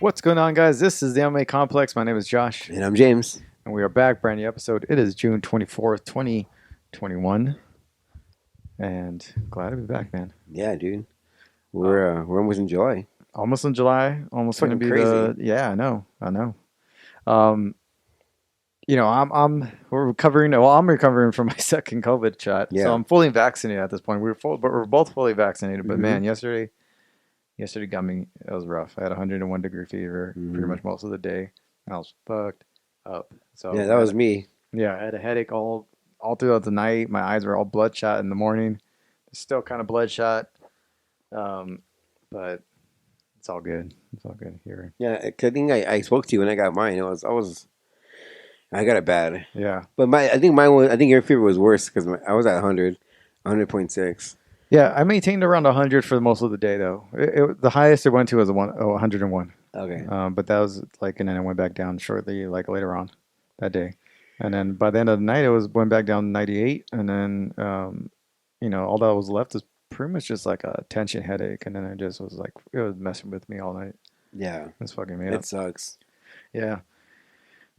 What's going on, guys? This is the MMA Complex. My name is Josh, And I'm James. and we are back. Brand new episode. It is June 24th, 2021, and glad to be back, man. Yeah, dude. We're almost in July. Almost in July. Almost going to Fucking be crazy. Yeah, I know. Um, we're recovering. Well, I'm recovering from my second COVID shot, so Yeah. I'm fully vaccinated at this point. But we're both fully vaccinated. But Mhm. man, yesterday got me. It was rough. I had 101-degree fever pretty Mhm. much most of the day. I was fucked up. So Yeah, that was me. yeah, I had a headache all throughout the night. My eyes were all bloodshot in the morning. Still kind of bloodshot, but it's all good. It's all good here. Yeah, 'cause I think I spoke to you when I got mine. I got it bad. Yeah, But I think your fever was worse because I was at 100.6. yeah. I maintained around 100 for most of the day, though. The highest it went to was 101. Okay. But that was and then it went back down shortly, like later on that day. And then by the end of the night, went back down to 98. And then, all that was left is pretty much just like a tension headache. And then it just was like, it was messing with me all night. Yeah. It was fucking me It up. sucks. Yeah.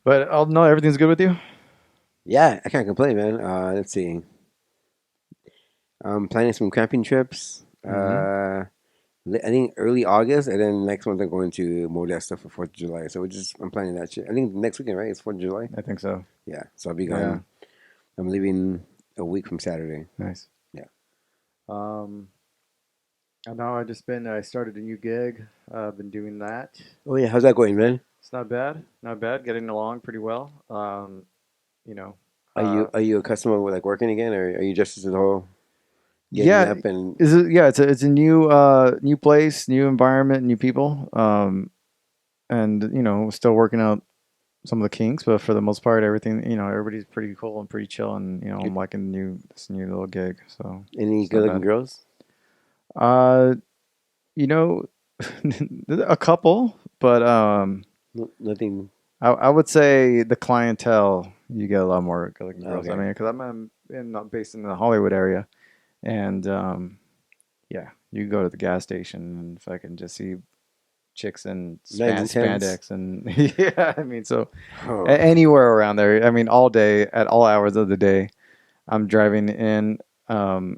But I'll know everything's good with you. Yeah, I can't complain, man. Let's see. I'm planning some camping trips. I think early August, and then next month I'm going to Modesto for 4th of July. So I'm planning that shit. I think next weekend, right? It's 4th of July. I think so. Yeah, so I'll be gone. Yeah. I'm leaving a week from Saturday. Nice. Yeah. I know I started a new gig. I've been doing that. Oh yeah, how's that going, man? It's not bad. Not bad. Getting along pretty well. You know, Are you a customer with like working again, or are you just as the whole getting yeah. up and Is it? Yeah, it's a new place, new environment, new people. And still working out some of the kinks, but for the most part, everything everybody's pretty cool and pretty chill, and I'm liking this new little gig. So any it's not good-looking bad. girls? You know, a couple, but Nothing. I would say the clientele you get a lot more good-looking girls. Okay. I mean, because I'm based in the Hollywood area, and yeah, you go to the gas station and if I can just see chicks in Nice and tense. spandex and yeah, I mean, so Oh, anywhere around there. I mean, all day at all hours of the day, I'm driving in the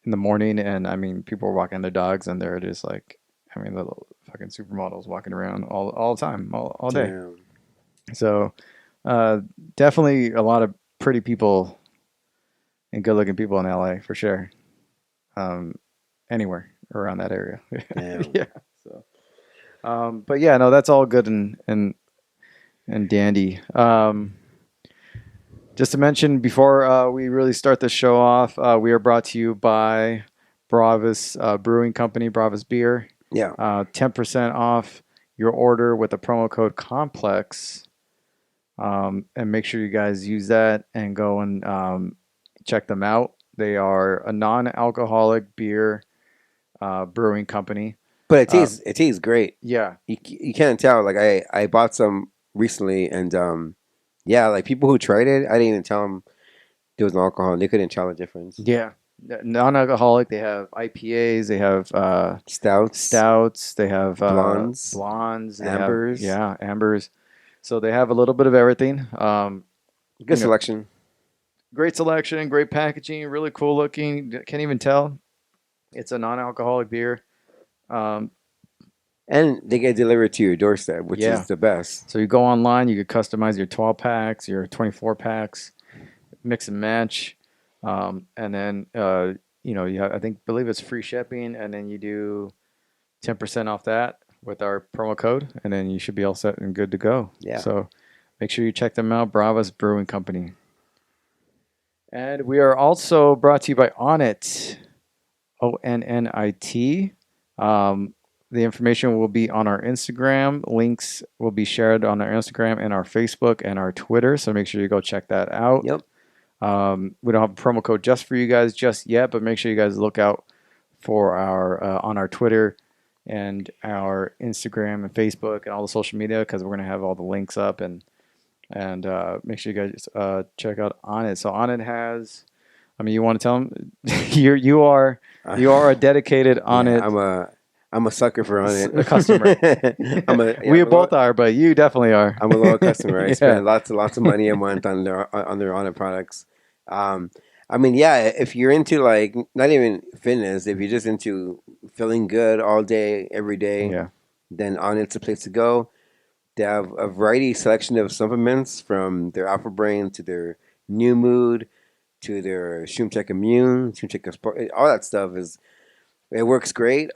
morning, and I mean, people are walking their dogs, and they're just like, I mean, little fucking supermodels walking around all the time, all day. damn. So, definitely a lot of pretty people and good-looking people in LA for sure. Anywhere around that area. Damn. Yeah. So, but yeah, no, that's all good and dandy. Just to mention before we really start the show off, we are brought to you by Bravus Brewing Company, Bravus Beer. Yeah. 10% off your order with the promo code COMPLEX. And make sure you guys use that and go and check them out. They are a non-alcoholic beer brewing company. But it tastes great. Yeah. You can't tell. Like I bought some recently, and yeah, like people who tried it, I didn't even tell them there was no alcohol, and they couldn't tell the difference. Yeah. Non-alcoholic. They have IPAs. They have stouts. They have blondes. They ambers. Ambers. So they have a little bit of everything. Good selection. Great selection, great packaging, really cool looking. Can't even tell it's a non-alcoholic beer. And they get delivered to your doorstep, which Yeah. is the best. So you go online, you could customize your 12 packs, your 24 packs, mix and match, and then you have, believe it's free shipping, and then you do 10% off that with our promo code, and then you should be all set and good to go. Yeah. So make sure you check them out, Bravus Brewing Company. And we are also brought to you by Onnit, ONNIT. The information will be on our Instagram. Links will be shared on our Instagram and our Facebook and our Twitter. So make sure you go check that out. Yep. We don't have a promo code just for you guys just yet, but make sure you guys look out for our on our Twitter and our Instagram and Facebook and all the social media, because we're going to have all the links up, and make sure you guys check out Onnit. So Onnit has, you want to tell them you are a dedicated Onnit. Yeah, I'm a sucker for on it. A customer. We both are, but you definitely are. I'm a loyal customer. I Yeah. spend lots of money a month on their on it products. I mean, yeah, if you're into like not even fitness, if you're just into feeling good all day, every day, Yeah. then on it's a place to go. They have a variety selection of supplements from their Alpha Brain to their New Mood to their Shroom Check Immune, Shroom Check Sport. All that stuff it works great.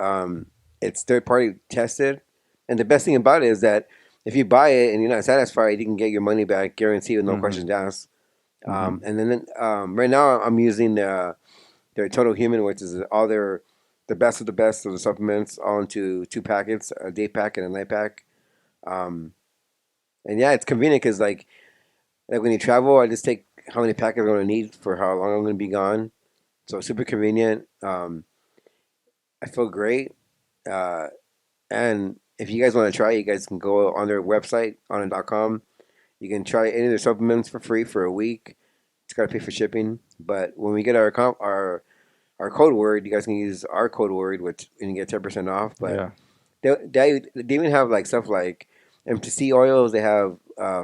It's third party tested, and the best thing about it is that if you buy it and you're not satisfied, you can get your money back, guaranteed, with no questions asked. And then right now I'm using their Total Human, which is all the best of the supplements, all into 2 packets, a day pack and a night pack. And yeah, it's convenient because like when you travel, I just take how many packets I'm going to need for how long I'm going to be gone. So super convenient. I feel great. And if you guys want to try, you guys can go on their website, onnit.com. You can try any of their supplements for free for a week. It's got to pay for shipping. But when we get our code word, you guys can use our code word, which and you get 10% off. But they even have like stuff like MTC oils. They have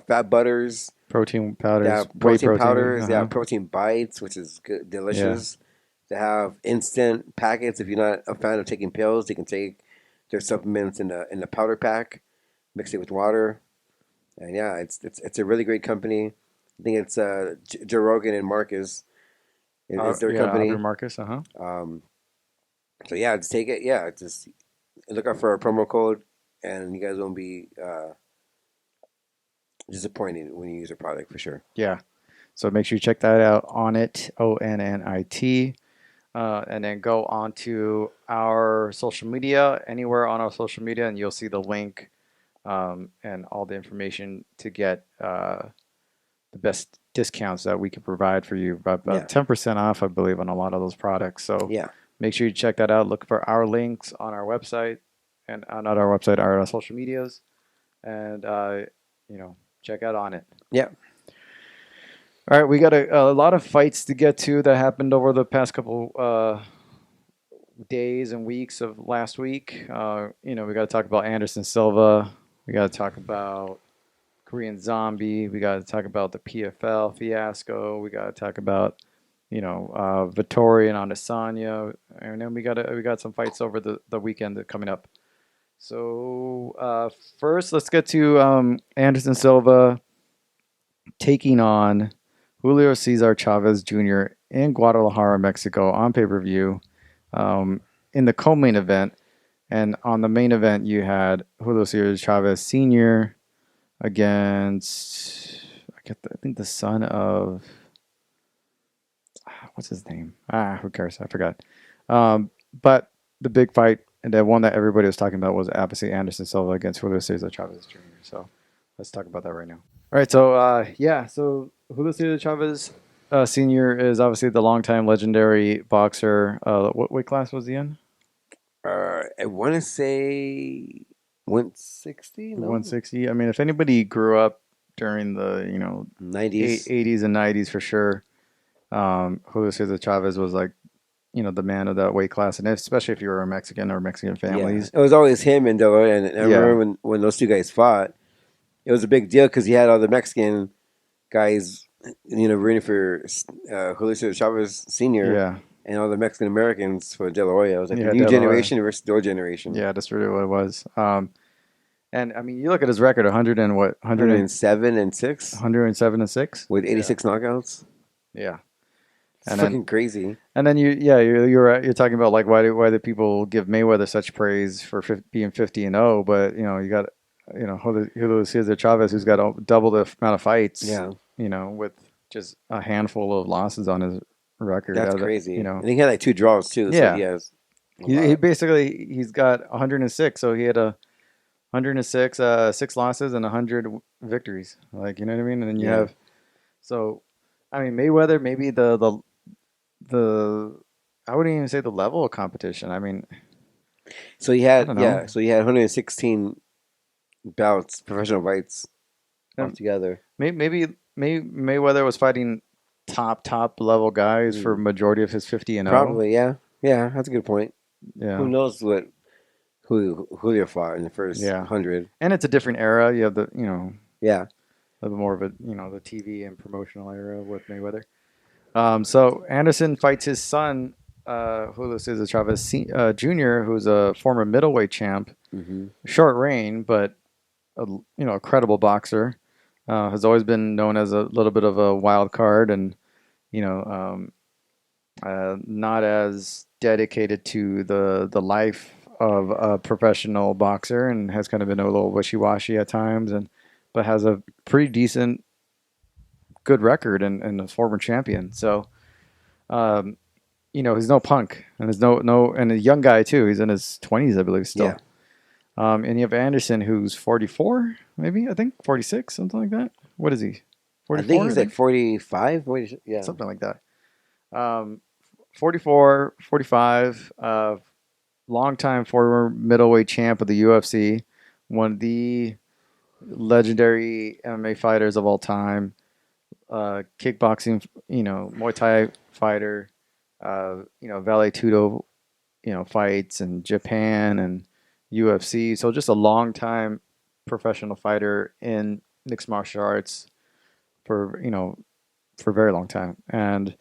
fat butters, protein powders, they have protein powders. They have protein bites, which is good, delicious. They have instant packets. If you're not a fan of taking pills, you can take their supplements in the powder pack, mix it with water, and yeah, it's a really great company. I think it's Joe Rogan and Marcus is their company. Marcus, So yeah, just take it. Yeah, just look out for a promo code, and you guys won't be disappointed when you use a product for sure. Yeah. So make sure you check that out on it, ONNIT. And then go on to our social media, anywhere on our social media, and you'll see the link and all the information to get the best discounts that we can provide for you. About 10% off, I believe, on a lot of those products. So make sure you check that out. Look for our links on our website, and not our website, our social medias, and check out on it. Yeah. All right, we got a lot of fights to get to that happened over the past couple days and weeks of last week. We got to talk about Anderson Silva. We got to talk about Korean Zombie. We got to talk about the PFL fiasco. We got to talk about Vittori and Adesanya, and then we got some fights over the weekend coming up. So first, let's get to Anderson Silva taking on Julio Cesar Chavez Jr. in Guadalajara, Mexico on pay-per-view in the co-main event. And on the main event, you had Julio Cesar Chavez Sr. against, I think the son of, what's his name? Who cares? I forgot. But the big fight, and the one that everybody was talking about, was obviously Anderson Silva against Julio Cesar Chavez Jr. So let's talk about that right now. All right, so Julio Cesar Chavez Sr. is obviously the longtime legendary boxer. What weight class was he in? I want to say 160. No? 160. I mean, if anybody grew up during the 90s, 80s and 90s for sure, Julio Cesar Chavez was like the man of that weight class, and especially if you were a Mexican or Mexican families. Yeah. It was always him and Delo, and I remember when those two guys fought, it was a big deal because he had all the Mexican guys, rooting for Julio Cesar Chavez Sr. And all the Mexican Americans for De La Hoya. It was like the new generation versus the old generation. Yeah, that's really what it was. And I mean, you look at his record: 107 and 6, 107 and 6 with 86 knockouts. Yeah, it's fucking crazy. And then you're talking about like why do people give Mayweather such praise for being 50-0, but you got Julio Cesar Chavez, who's got double the amount of fights. Yeah, with just a handful of losses on his record. That's crazy. And he had like 2 draws too. Yeah, so he has. He basically he's got 106. So he had 106, 6 losses and 100 victories. Like you know what I mean. And then you have, so I mean Mayweather maybe the I wouldn't even say the level of competition. I mean, so he had 116 bouts, professional fights altogether. Maybe Mayweather was fighting top level guys for majority of his 50-0. Probably, yeah, that's a good point. Yeah, who knows what Julio fought in the first Yeah, 100. and it's a different era. You have the Yeah. a little more of a the TV and promotional era with Mayweather. So Anderson fights his son, Julio Cesar Chavez Jr., who's a former middleweight champ. Hmm. Short reign, but a credible boxer. Has always been known as a little bit of a wild card, and you know, not as dedicated to the life of a professional boxer, and has kind of been a little wishy washy at times, and but has a pretty decent, good record and a former champion. So, um, he's no punk, and he's and a young guy too. He's in his 20s, I believe, Yeah. still. And you have Anderson, who's 44, maybe I think 46, something like that. What is he? I think 44, he's like 45. Yeah. something like that. 44, 45, longtime former middleweight champ of the UFC, one of the legendary MMA fighters of all time, kickboxing, Muay Thai fighter, Vale Tudo, fights in Japan and UFC. So just a long time professional fighter in mixed martial arts for, for a very long time. And,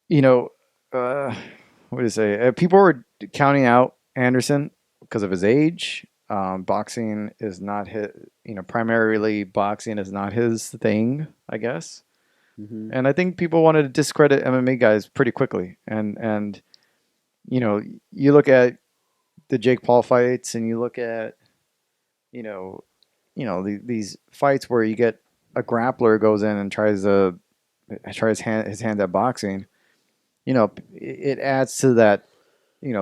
you know, what do you say? People were counting out Anderson because of his age. Boxing is not his, primarily boxing is not his thing, I guess. Hmm. And I think people wanted to discredit MMA guys pretty quickly. And you look at the Jake Paul fights, and you look at these fights where you get a grappler goes in and tries his hand at boxing. It adds to that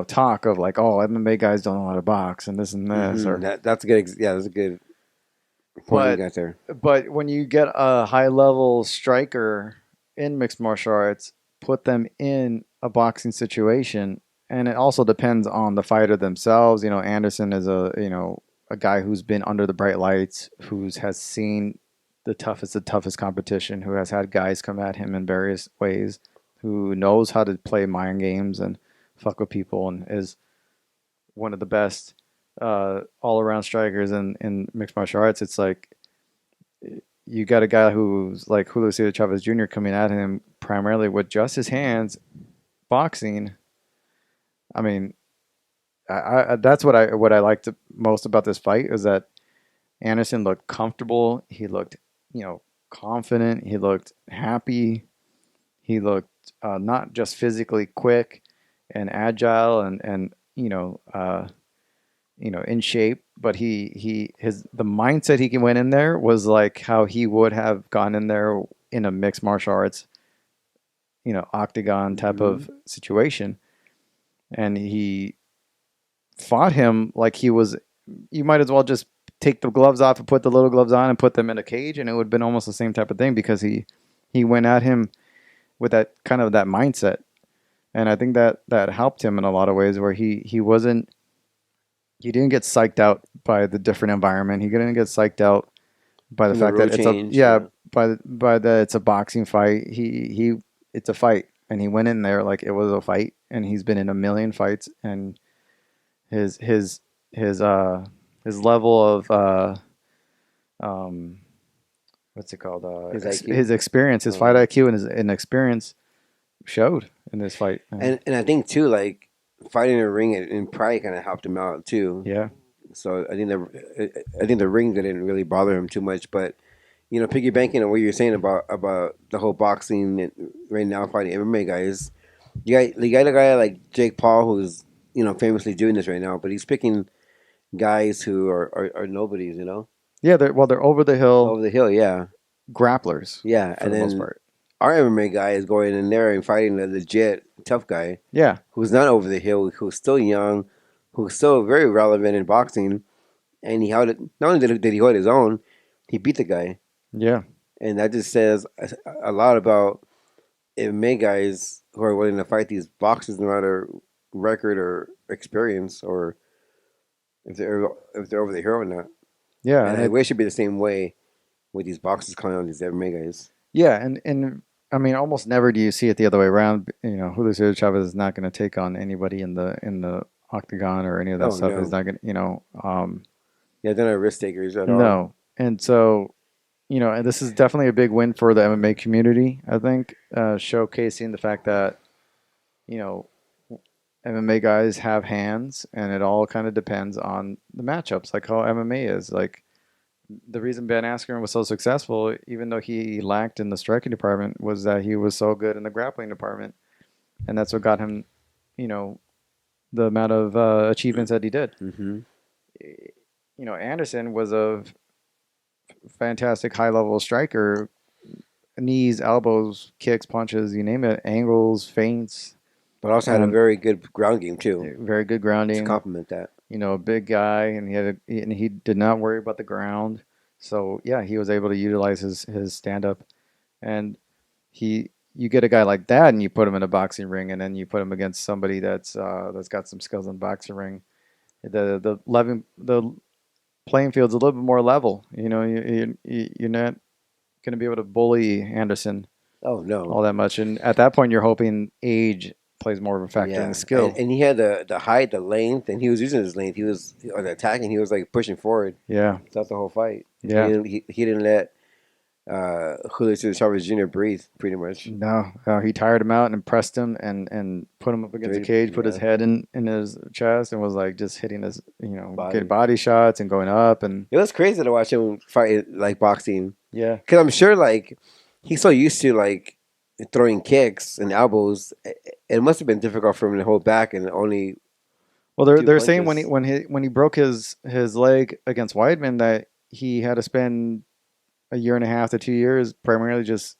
talk of like, oh, MMA guys don't know how to box and this and this. Or That's a good. Yeah, that's a good point you but got there. but when you get a high level striker in mixed martial arts, put them in a boxing situation, and it also depends on the fighter themselves. Anderson is a guy who's been under the bright lights, has seen the toughest competition, who has had guys come at him in various ways, who knows how to play mind games and fuck with people, and is one of the best all around strikers in mixed martial arts. It's like you got a guy who's like Julio Cesar Chavez Jr. coming at him primarily with just his hands, boxing. I mean, that's what I liked most about this fight, is that Anderson looked comfortable. He looked, confident. He looked happy. He looked not just physically quick and agile and in shape, but the mindset he went in there was like how he would have gone in there in a mixed martial arts, octagon type of situation, and he fought him like he was. You might as well just take the gloves off and put the little gloves on and put them in a cage, and it would have been almost the same type of thing, because he went at him with that kind of that mindset. And I think that helped him in a lot of ways, where he didn't get psyched out by the different environment. He didn't get psyched out by the fact that by the it's a boxing fight. It's a fight, and he went in there like it was a fight, and he's been in a million fights, and his level of what's it called? His experience, his fight IQ, and his experience showed in this fight. And I think too, like fighting in a ring and probably kind of helped him out too. Yeah. So I think the ring didn't really bother him too much, but piggybanking on what you're saying about the whole boxing and right now fighting MMA guys, you got a guy like Jake Paul who's famously doing this right now, but he's picking guys who are nobodies, Yeah, they're over the hill. Yeah. Grapplers. Yeah, for the most part. Our MMA guy is going in there and fighting a legit tough guy. Yeah. Who's not over the hill, who's still young, who's still very relevant in boxing, and he held it. Not only did he hold his own, he beat the guy. Yeah. And that just says a lot about MMA guys who are willing to fight these boxers, no matter record or experience, or if they're over the hill or not. Yeah, and I wish it'd be the same way with these boxers calling on these MMA guys. Yeah, and I mean, almost never do you see it the other way around. Julio Cesar Chavez is not going to take on anybody in the octagon or any of that Oh stuff. He's no. not gonna, Yeah, they're not risk takers at all. no. And so, and this is definitely a big win for the MMA community. I think showcasing the fact that you know MMA guys have hands, and it all kind of depends on the matchups, like how MMA is. Like the reason Ben Askren was so successful, even though he lacked in the striking department, was that he was so good in the grappling department, and that's what got him, you know, the amount of achievements that he did. Mm-hmm. Anderson was a fantastic high level striker, knees, elbows, kicks, punches, you name it, angles, feints, But also had a very good ground game too. very good To grounding. complement that. A big guy, and he did not worry about the ground. So yeah, he was able to utilize his stand up, and you get a guy like that, and you put him in a boxing ring, and then you put him against somebody that's got some skills in the boxing ring. The playing field's a little bit more level. You're not going to be able to bully Anderson Oh no. all that much, and at that point, you're hoping age plays more of a factor in the skill. And he had the height, the length, and he was using his length. He was on the attacking. He was like pushing forward Yeah, throughout the whole fight. yeah. He didn't let Julio Chavez Jr. breathe, pretty much. No, he tired him out and pressed him and put him up against the cage, put his head in his chest, and was like just hitting his, getting body shots and going up. And it was crazy to watch him fight like boxing. Yeah, because I'm sure like he's so used to like throwing kicks and elbows. It must have been difficult for him to hold back and only. Well, they're saying when he broke his leg against Weidman that he had to spend a year and a half to 2 years primarily just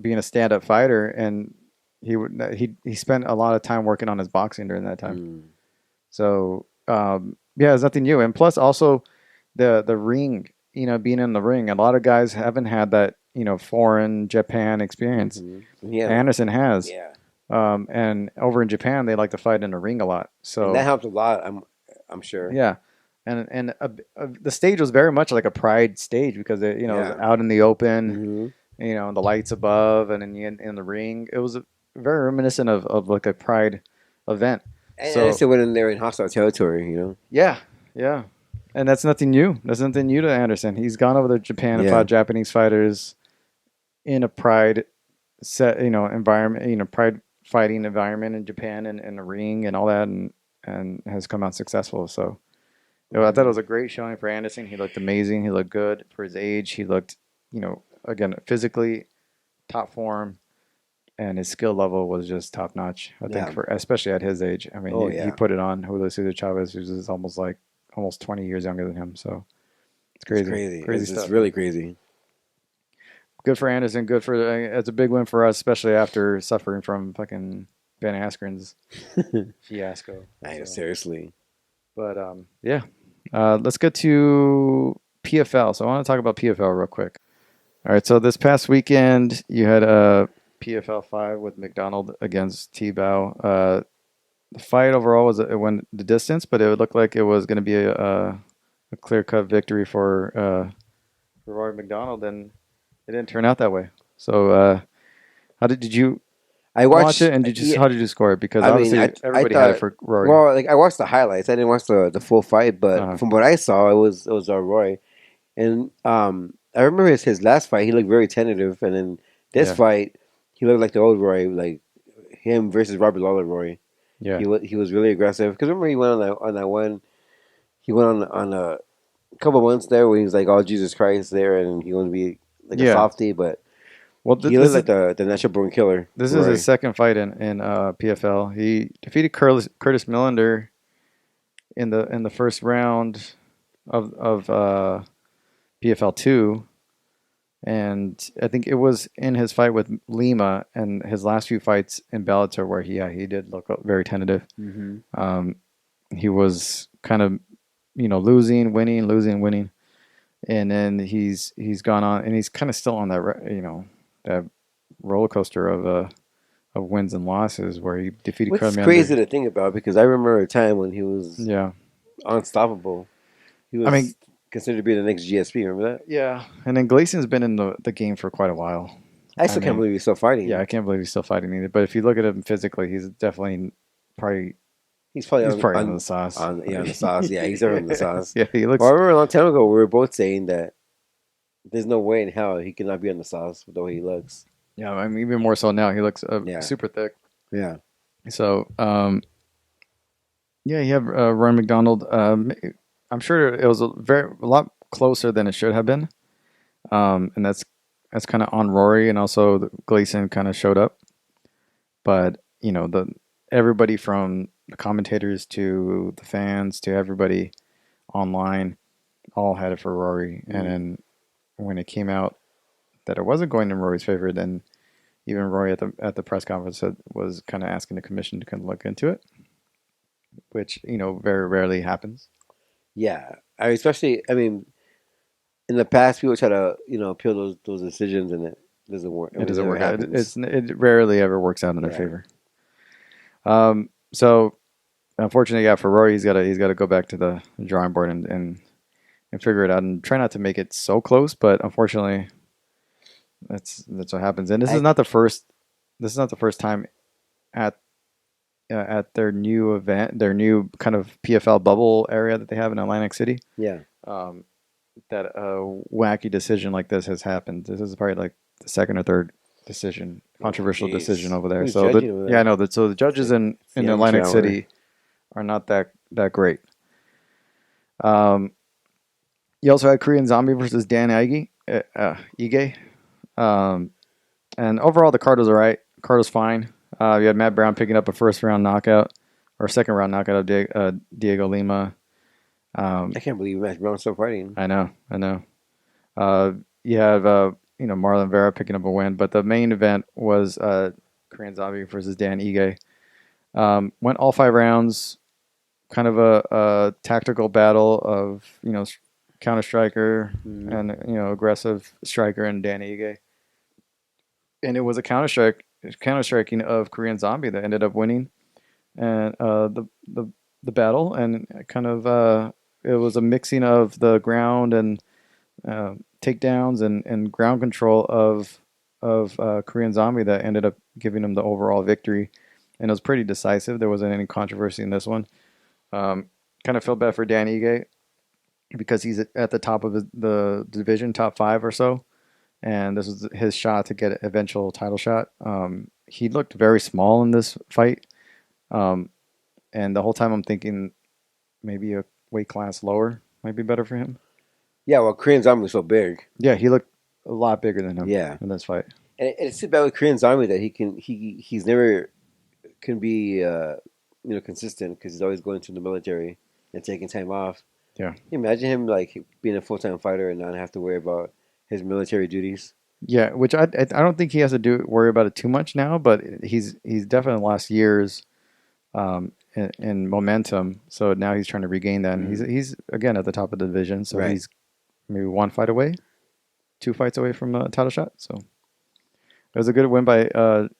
being a stand-up fighter, and he spent a lot of time working on his boxing during that time. So it's nothing new, and plus also the ring, being in the ring. A lot of guys haven't had that foreign Japan experience. Mm-hmm. Yeah, Anderson has. Yeah, and over in Japan they like to fight in a ring a lot. So and that helped a lot. I'm sure. Yeah. And the stage was very much like a pride stage because it, it was out in the open, and the lights above, and in the ring, it was very reminiscent of like a pride event. And so, Anderson went in there in hostile territory, Yeah, yeah, and that's nothing new. That's nothing new to Anderson. He's gone over to Japan and fought Japanese fighters in a pride set, environment, pride fighting environment in Japan and in the ring and all that, and has come out successful. So. I thought it was a great showing for Anderson. He looked amazing. He looked good for his age. He looked, again, physically top form, and his skill level was just top notch. I think especially at his age. I mean, he put it on Julio Cesar Chavez, who's almost 20 years younger than him. So it's crazy. Crazy stuff. It's really crazy. Good for Anderson. Good for it's a big win for us, especially after suffering from fucking Ben Askren's fiasco. Seriously. But let's get to PFL. So I want to talk about PFL real quick. All right. So this past weekend, you had a PFL 5 with MacDonald against Tibau. The fight overall it went the distance, but it looked like it was going to be a clear-cut victory for Rory MacDonald, and it didn't turn out that way. So how did you? I watched it, and how did you score it? Because obviously everybody had it for Rory. Well, I watched the highlights. I didn't watch the full fight, but from what I saw, it was Rory. And I remember his last fight, he looked very tentative, and then this fight, he looked like the old Rory, like him versus Robert Lawler Rory. Yeah, he was really aggressive. Because remember he went on that one. He went on a couple months there where he was like, "Oh Jesus Christ," there, and he wanted to be like a softie, but. Well, he looks like the natural born killer. This is his second fight in PFL. He defeated Curtis Millender in the first round of PFL 2, and I think it was in his fight with Lima and his last few fights in Bellator where he did look very tentative. Mm-hmm. He was kind of losing, winning, and then he's gone on, and he's kind of still on that that roller coaster of wins and losses where he defeated. Which is crazy to think about because I remember a time when he was unstoppable. He was considered to be the next GSP. Remember that? Yeah, and then Gleason's been in the game for quite a while. I still can't believe he's still fighting. Yeah, I can't believe he's still fighting either. But if you look at him physically, he's definitely probably He's probably He's probably on on the sauce. on the sauce. Yeah, he's on the sauce. Yeah, he looks. Well, I remember a long time ago we were both saying that there's no way in hell he cannot be on the sauce with the way he looks. Yeah, I mean, even more so now. He looks Yeah. super thick. Yeah. So, yeah, you have Ryan MacDonald. I'm sure it was a lot closer than it should have been, and that's kind of on Rory, and also Gleason kind of showed up, but everybody from the commentators to the fans to everybody online all had it for Rory, and then when it came out that it wasn't going in Rory's favor, then even Rory at the press conference was kind of asking the commission to kind of look into it, which very rarely happens. Yeah, I mean, in the past people try to appeal those decisions, and it doesn't work. It doesn't work out. Happens. It rarely ever works out in their favor. So unfortunately, yeah, for Rory, he's got to go back to the drawing board and figure it out and try not to make it so close. But unfortunately, that's what happens. And this is not the first time at their new event, their new kind of PFL bubble area that they have in Atlantic City. Yeah. That a wacky decision like this has happened. This is probably like the second or third controversial decision over there. Who's So judging over there? yeah, I know that. So the judges in Atlantic City are not that great. You also had Korean Zombie versus Dan Ige. And overall the card was alright. Card was fine. You had Matt Brown picking up a first round knockout or second round knockout of Diego Lima. I can't believe Matt Brown's still fighting. I know. You have Marlon Vera picking up a win, but the main event was Korean Zombie versus Dan Ige. Went all 5 rounds. Kind of a tactical battle of counter striker and aggressive striker and Dan Ige. And it was a counter striking of Korean Zombie that ended up winning and the battle, and kind of it was a mixing of the ground and takedowns and ground control of Korean Zombie that ended up giving him the overall victory, and it was pretty decisive. There wasn't any controversy in this one. Kind of felt bad for Dan Ige because he's at the top of the division, top 5 or so. And this was his shot to get an eventual title shot. He looked very small in this fight. And the whole time I'm thinking maybe a weight class lower might be better for him. Yeah, well, Korean Zombie was so big. Yeah, he looked a lot bigger than him in this fight. And it's too bad with Korean Zombie that he's never can be consistent because he's always going to the military and taking time off. Yeah. Can you imagine him like being a full-time fighter and not have to worry about his military duties? Yeah, which I don't think he has to worry about it too much now, but he's definitely lost years in momentum. So now he's trying to regain that. And he's again at the top of the division, so he's maybe 1 fight away, 2 fights away from a title shot. So it was a good win by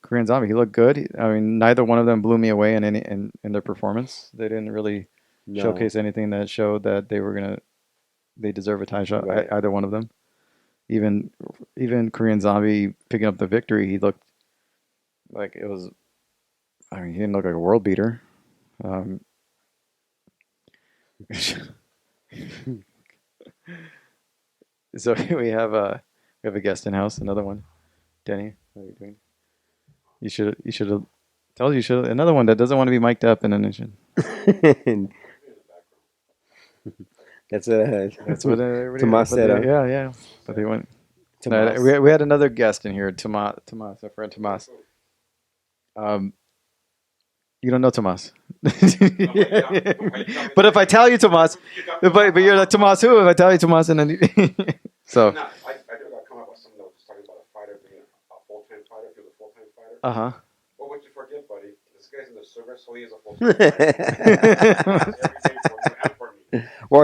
Korean Zombie. He looked good. I mean, neither one of them blew me away in their performance. They didn't really showcase anything that showed that they deserve a title shot. Either one of them. Even Korean Zombie picking up the victory, he looked like it was. I mean, he didn't look like a world beater. So we have a guest in house, another one. Denny, how are you doing? You should have told you should another one that doesn't want to be mic'd up and then That's what everybody. Tomas said. Yeah. But they went. No, we had another guest in here, Tomas, our friend Tomas. You don't know Tomas. But if I tell you Tomas, but you're like Tomas who? If I tell you Tomas, and then so. I do got come up with something that was talking about a fighter being a full-time fighter. If you're a full-time fighter. What would you forget, buddy? This guy's in the service, so he is a full-time fighter. Well,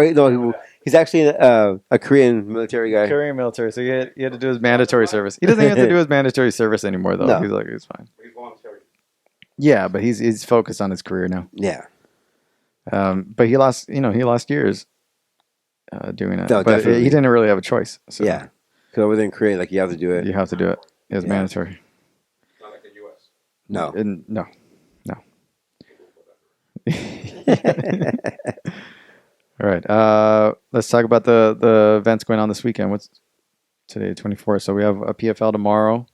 he's actually a Korean military guy. Korean military, so he had to do his mandatory service. He doesn't have to do his mandatory service anymore, though. No. He's fine. He's voluntary. Yeah, but he's focused on his career now. Yeah. But he lost years doing it. No, but definitely. He didn't really have a choice. So. Yeah. Because over there in Korea, like, you have to do it. You have to do it. It's mandatory. Not like the U.S. No. No. All right. Let's talk about the events going on this weekend. What's today, 24th? So we have a PFL tomorrow.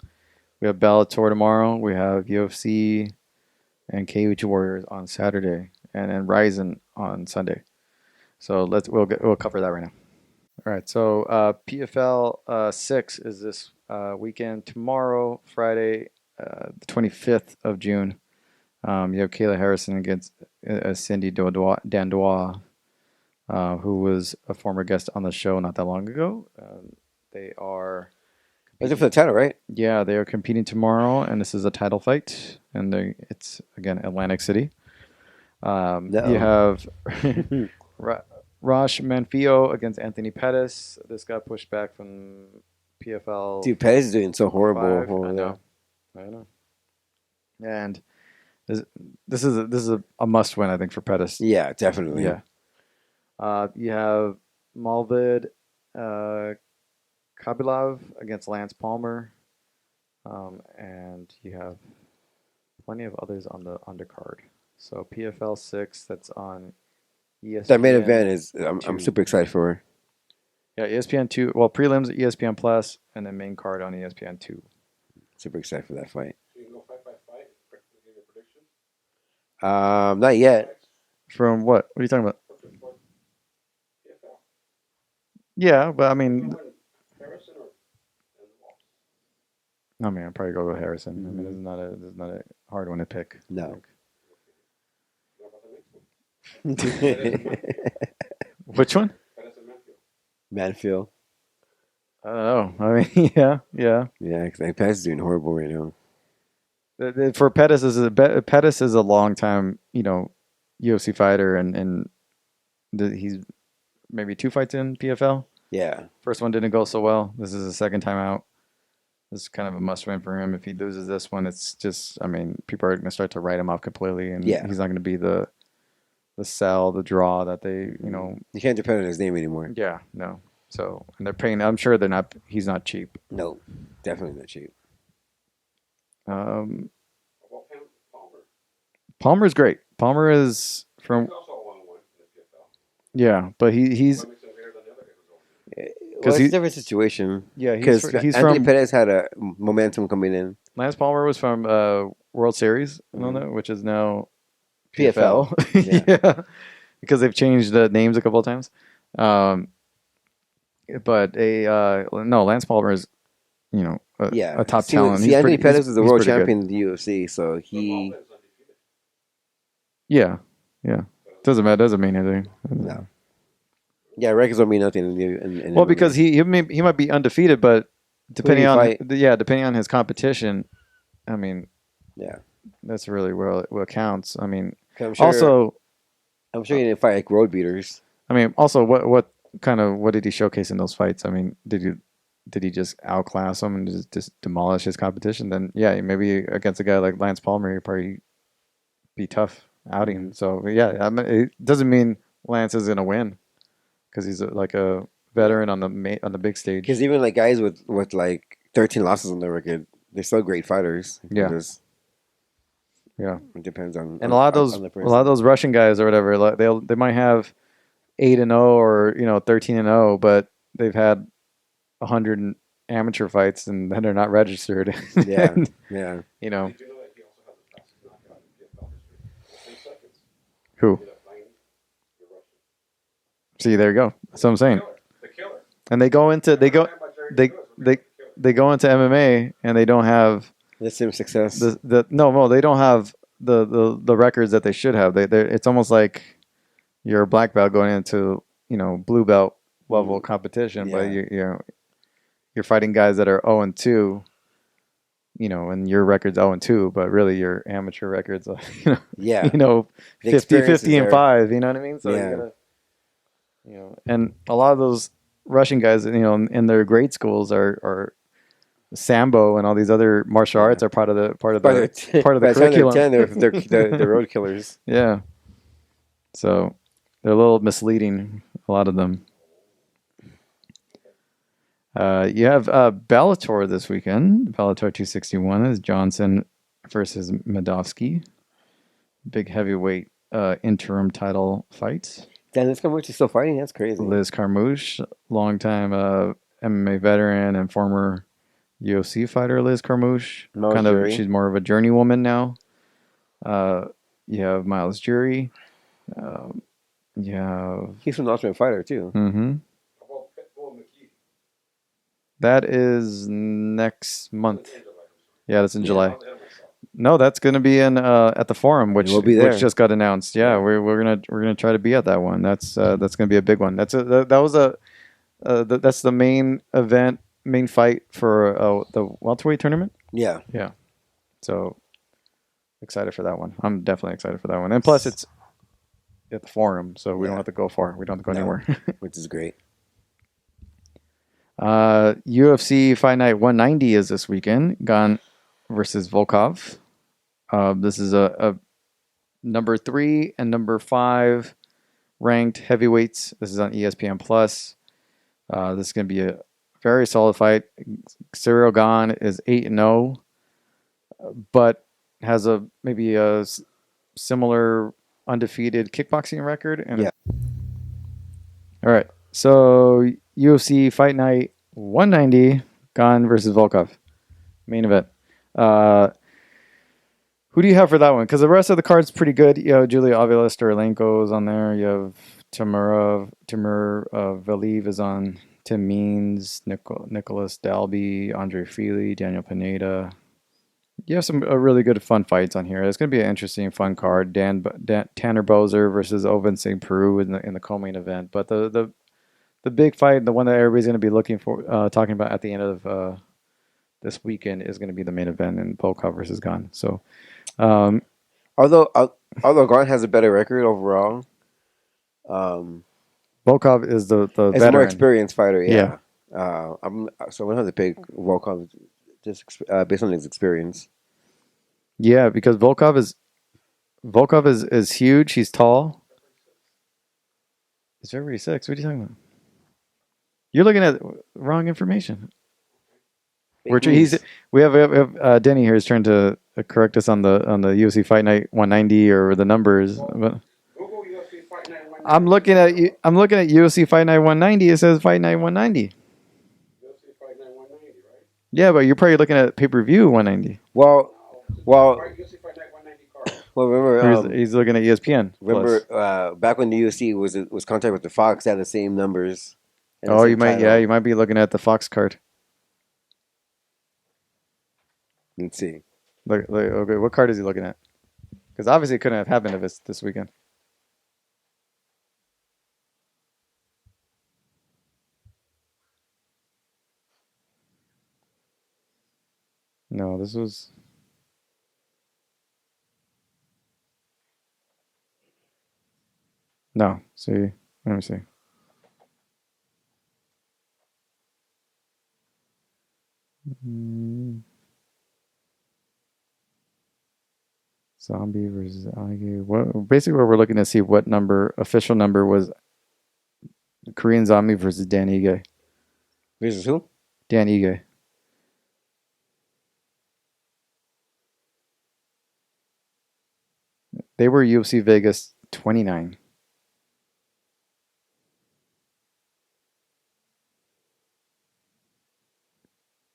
We have Bellator tomorrow. We have UFC and Cage Warriors on Saturday, and then Ryzen on Sunday. So we'll cover that right now. All right. So PFL 6 is this weekend. Tomorrow, Friday, the 25th of June. You have Kayla Harrison against Cindy Dandois, who was a former guest on the show not that long ago. They are. They're for the title, right? Yeah, they are competing tomorrow, and this is a title fight, and it's again Atlantic City. You have Rosh Manfio against Anthony Pettis. This got pushed back from PFL. Dude, Pettis is doing so horrible. I know. And this is a must win, I think, for Pettis. Yeah, definitely. Yeah. You have Malvid Kabilov against Lance Palmer, and you have plenty of others on the undercard. So PFL 6, that's on ESPN. That main event is I'm super excited for. Yeah, ESPN 2. Well, prelims ESPN Plus, and then main card on ESPN 2. Super excited for that fight. So you can go fight by fight. Give your prediction. Not yet. From what? What are you talking about? PFL. Yeah, but I mean, Harrison or I'd probably go with Harrison. I mean, this is not a hard one to pick. No. what about the next one? Which one? Pettis and Manfield. Manfield. I don't know. I mean, yeah. Yeah, because Pettis is doing horrible right now. For Pettis is a long time, UFC fighter, and he's maybe 2 fights in PFL. Yeah. First one didn't go so well. This is the second time out. This is kind of a must win for him. If he loses this one, it's just, I mean, people are going to start to write him off completely, and he's not going to be the sell, the draw that they, You can't depend on his name anymore. Yeah, no. So, and they're paying. I'm sure he's not cheap. No, definitely not cheap. Palmer. Palmer's great. Palmer is from. He's also a 1-1 in the PFL. Yeah, but he's. What makes him greater than the other guy who's going? Well, it's a different situation. Yeah, because he's Anthony from. Pettis had a momentum coming in. Lance Palmer was from World Series, which is now PFL. Yeah, because they've changed the names a couple of times. But Lance Palmer is, a top talent. Anthony Pettis is the world champion in the UFC, so he. Yeah. Doesn't matter. Doesn't mean anything. No. Yeah, records don't mean nothing. Well, because he might be undefeated, but depending on his competition, I mean, that's really what counts. I mean, I'm sure he didn't fight like road beaters. I mean, also, what did he showcase in those fights? I mean, did he just outclass him and just demolish his competition? Then maybe against a guy like Lance Palmer, he'd probably be tough outing. So I mean, it doesn't mean Lance is gonna win because he's like a veteran on the big stage. Because even like guys with like 13 losses on their record, they're still great fighters. Yeah, it depends on. And a lot of those Russian guys or whatever, like they might have 8-0 or 13-0, but they've had 100 amateur fights and then they're not registered. Yeah. Did you know that he also has the fastest knockout in PFL history? 10 seconds. Who? He did a flying the Russian. See, there you go. That's what I'm saying. The killer. And they go into MMA and they don't have the same success. They don't have the records that they should have. It's almost like you're a black belt going into blue belt level competition, but you're fighting guys that are 0-2, and your record's 0-2, but really your amateur record's 50 and 5. You know what I mean? So you gotta, and a lot of those Russian guys, in their grade schools are Sambo and all these other martial arts are part of the curriculum. They're road killers. Yeah. So they're a little misleading, a lot of them. You have Bellator this weekend. Bellator 261 is Johnson versus Medovsky. Big heavyweight interim title fights. Dan, this Carmouche is still fighting? That's crazy. Liz Carmouche, longtime MMA veteran and former UFC fighter Liz Carmouche. She's more of a journeywoman now. You have Miles Jury. He's an Ultimate Fighter too. Mm-hmm. That is next month. Yeah, that's in July. No, that's going to be in at the Forum, which just got announced. Yeah, we're gonna try to be at that one. That's going to be a big one. That's the main event, main fight for the welterweight tournament. Yeah. So excited for that one. I'm definitely excited for that one. And plus, it's at the Forum, so we don't have to go far. We don't have to go anywhere, which is great. UFC Fight Night 190 is this weekend. Gane versus Volkov. This is a number 3 and number 5 ranked heavyweights. This is on ESPN Plus. This is going to be a very solid fight. Ciryl Gane is 8-0, but has maybe a similar undefeated kickboxing record. All right. So UFC Fight Night 190, Gane versus Volkov, main event. Who do you have for that one? Because the rest of the card's pretty good. You have Julia Avila Staralenko is on there. You have Timur Valiev is on. Tim Means, Nicholas Dalby, Andre Feely, Daniel Pineda. You have some really good fun fights on here. It's going to be an interesting, fun card. Tanner Boser versus Ovince St. Preux in the co-main event. But the big fight, the one that everybody's going to be looking for, talking about at the end of this weekend, is going to be the main event in Volkov versus Gane. So, although Gane has a better record overall, Volkov is the veteran. A more experienced fighter. Yeah. I'm going to have to pick Volkov just based on his experience. Yeah, because Volkov is huge. He's tall. He's February 6th. What are you talking about? You're looking at wrong information. We have Denny here is trying to correct us on the UFC Fight Night 190 or the numbers. But I'm looking at UFC Fight Night 190. It says Fight Night 190. UFC Fight Night 190, right? Yeah, but you're probably looking at pay-per-view 190. Well. UFC Fight Night 190 card. Well, remember he's looking at ESPN. Remember, back when the UFC was contract with the Fox, they had the same numbers. Oh, you might be looking at the Fox card. Let's see. Okay, what card is he looking at? Because obviously it couldn't have happened if it's this weekend. No, this was... No, see, let me see. Zombie versus Ige. Basically, what we're looking to see what official number was Korean Zombie versus Dan Ige. Versus who? Dan Ige. They were UFC Vegas 29.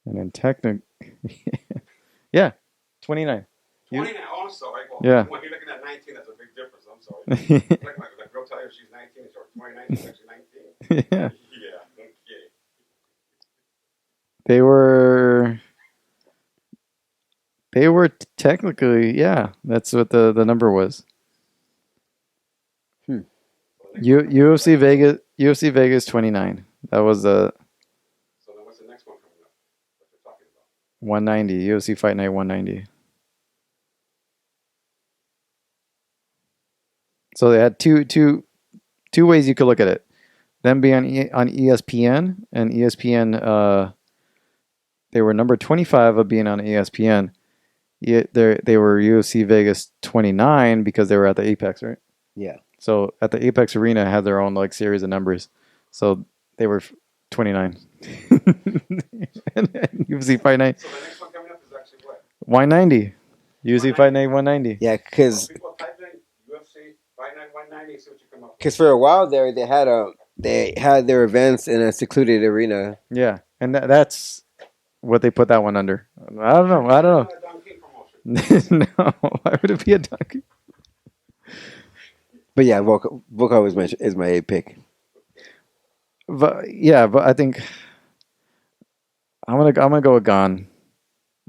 And then yeah, 29. 29. Oh, I'm sorry. Well, yeah. When you're looking at 19, that's a big difference. I'm sorry. like girl tell you she's 19, or 29, she's actually 19. Yeah. Yeah. Okay. They were technically, yeah. That's what the number was. UFC Vegas 29. That was the. So then, what's the next one coming up? What you're talking about? 190. UFC Fight Night 190. So they had two ways you could look at it. Them being on ESPN, and ESPN, they were number 25 of being on ESPN. They were UFC Vegas 29 because they were at the Apex, right? Yeah. So at the Apex Arena had their own series of numbers. So they were 29. And then UFC Fight Night. So the next one coming up is actually what? 190. UFC Fight Night 190. Yeah, because people type in UFC Because for a while there, they had their events in a secluded arena. Yeah, and that's what they put that one under. I don't know. No, why would it be a donkey? But yeah, Volkov is my pick. But I think I'm gonna go with Gane.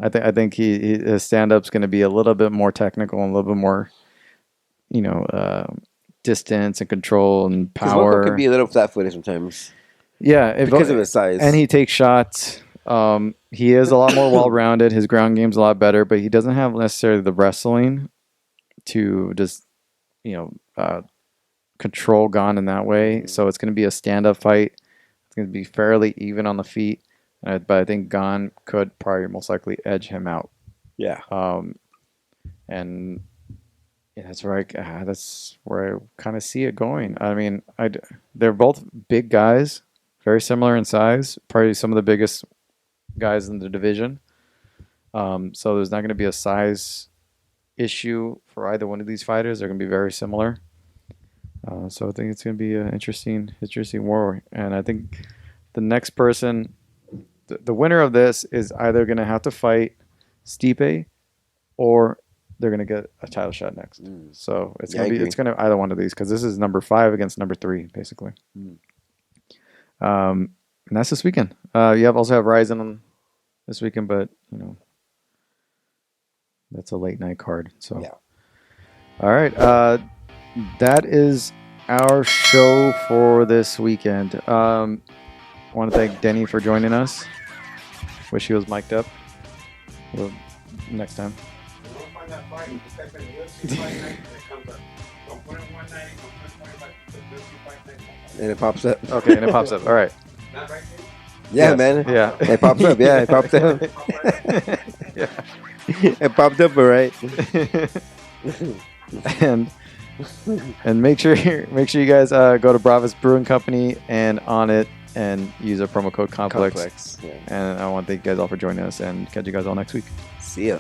I think his stand up's gonna be a little bit more technical and a little bit more, distance and control and power. Volkov can be a little flat-footed sometimes. Yeah, because of his size, and he takes shots. He is a lot more well-rounded. His ground game's a lot better, but he doesn't have necessarily the wrestling to just, control Gane in that way. So it's going to be a stand-up fight. It's going to be fairly even on the feet, but I think Gane could probably most likely edge him out. Yeah. And yeah, that's where I kind of see it going. I mean, they're both big guys, very similar in size, probably some of the biggest guys in the division. So there's not going to be a size issue for either one of these fighters. They're going to be very similar. So I think it's going to be an interesting war. And I think the next person, the winner of this, is either going to have to fight Stipe or they're going to get a title shot next. So it's going to be either one of these, because this is number 5 against number 3, basically. And that's this weekend. You also have Ryzen on this weekend, but that's a late night card. So yeah. All right. That is our show for this weekend. I want to thank Denny for joining us. Wish he was mic'd up. Well, next time. Find that fight, just type in UFC Fight Night, and it comes up. Don't put in 190, don't put in UFC Fight Night. And it pops up. Okay, and it pops up. All right. Not right, yeah, yes. man. Yeah. It pops up. Yeah, it pops up. Yeah. It popped up, all right. and make sure you guys go to Bravus Brewing Company and on it and use our promo code Complex. Yeah. And I want to thank you guys all for joining us and catch you guys all next week. See ya.